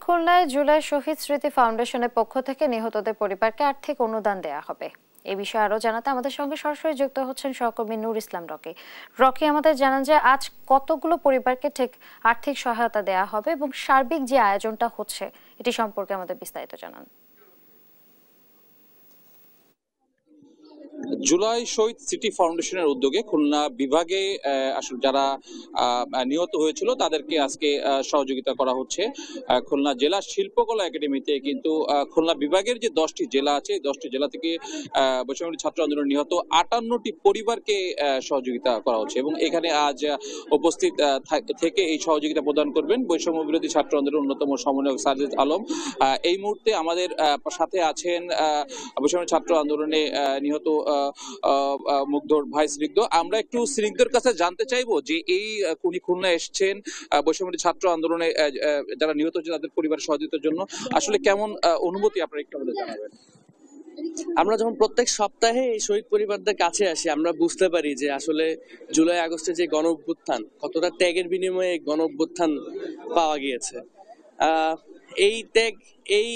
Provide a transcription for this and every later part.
খুলনায় জুলাই শহীদ স্মৃতি ফাউন্ডেশনের পক্ষ থেকে নিহতদের পরিবারকে আর্থিক অনুদান দেয়া হবে। এই বিষয়ে আরো জানাতে আমাদের সঙ্গে সরাসরি যুক্ত হচ্ছেন সহকর্মী নূর ইসলাম রকি। রকি আমাদের জানান যে আজ কতগুলো পরিবারকে ঠিক আর্থিক সহায়তা দেয়া হবে এবং সার্বিক যে আয়োজনটা হচ্ছে এটি সম্পর্কে আমাদের বিস্তারিত জানান। জুলাই শহীদ স্মৃতি ফাউন্ডেশনের উদ্যোগে খুলনা বিভাগে আসলে যারা নিহত হয়েছিল তাদেরকে আজকে সহযোগিতা করা হচ্ছে। খুলনা জেলা শিল্পকলা একাডেমিতে কিন্তু খুলনা বিভাগের যে 10টি জেলা আছে 10টি জেলা থেকে বৈষম্য ছাত্র আন্দোলনে নিহত 58টি পরিবারকে সহযোগিতা করা হচ্ছে এবং এখানে আজ উপস্থিত থেকে এই সহযোগিতা প্রদান করবেন বৈষম্য বিরোধী ছাত্র আন্দোলনের অন্যতম সমন্বয়ক সাজিদ আলম। এই মুহূর্তে আমাদের সাথে আছেন বৈষম্য ছাত্র আন্দোলনে নিহত মুগ্ধর ভাই স্নিগ্ধ। আমরা একটু স্নিগ্ধর কাছে জানতে চাইবো যে এই উনি খুলনা এসছেন বৈষম্য ছাত্র আন্দোলনে যারা নিহত হচ্ছে তাদের পরিবারের সহযোগিতার জন্য, আসলে কেমন অনুভূতি আপনারা একটু আমাদের জানাবেন। আমরা যখন প্রত্যেক সপ্তাহে এই শহীদ পরিবারদের কাছে আসি আমরা বুঝতে পারি যে আসলে জুলাই আগস্টে যে গণ অভ্যুত্থান কতটা ত্যাগের বিনিময়ে গণ অভ্যুত্থান পাওয়া গিয়েছে। এই ত্যাগ, এই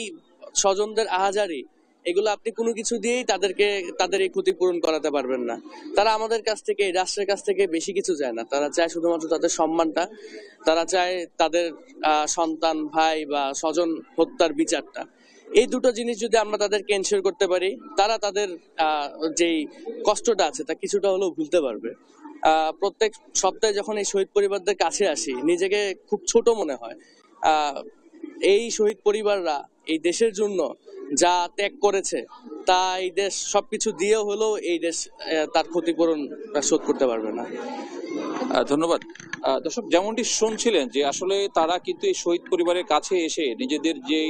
স্বজনদের আহাজারি, এগুলো আপনি কোনো কিছু দিয়েই তাদের এই ক্ষতিপূরণ করাতে পারবেন না। তারা আমাদের কাছ থেকে, এই রাষ্ট্রের কাছ থেকে বেশি কিছু চায় না। তারা চায় শুধুমাত্র তাদের সম্মানটা, তারা চায় তাদের সন্তান, ভাই বা স্বজন হত্যার বিচারটা। এই দুটো জিনিস যদি আমরা তাদেরকে এনশিওর করতে পারি, তারা তাদের যেই কষ্টটা আছে তা কিছুটা হলেও ভুলতে পারবে। প্রত্যেক সপ্তাহে যখন এই শহীদ পরিবারদের কাছে আসি নিজেকে খুব ছোট মনে হয়। এই শহীদ পরিবাররা এই দেশের জন্য যা ত্যাগ করেছে তা এই দেশ সবকিছু দিয়ে হলেও এই দেশ তার ক্ষতিপূরণ শোধ করতে পারবে না। ধন্যবাদ। দর্শক, যেমনটি শুনছিলেন যে আসলে তারা কিন্তু এই শহীদ পরিবারের কাছে এসে নিজেদের যে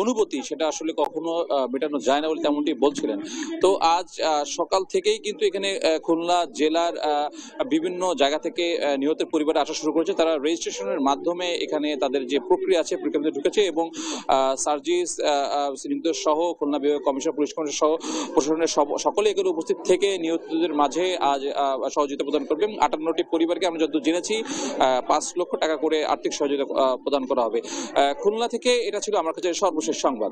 অনুভূতি সেটা আসলে কখনো মেটানো যায় না বলে তেমনটি বলছিলেন। তো আজ সকাল থেকেই কিন্তু এখানে খুলনা জেলার বিভিন্ন জায়গা থেকে নিহতের পরিবারে আসা শুরু করেছে। তারা রেজিস্ট্রেশনের মাধ্যমে এখানে তাদের যে প্রক্রিয়া আছে প্রক্রিয়াতে ঢুকেছে এবং সার্জিস স্নিগ্ধ সহ খুলনা বিভাগ কমিশনার, পুলিশ কমিশনার সহ প্রশাসনের সকলে এগুলো উপস্থিত থেকে নিহতদের মাঝে আজ সহযোগিতা প্রদান করবে। 58টি পরিবারকে আমরা যতদূর জেনেছি 5 লক্ষ টাকা করে আর্থিক সহযোগিতা প্রদান করা হবে। খুলনা থেকে এটা ছিল আমার কাছে সর্বশেষ সংবাদ।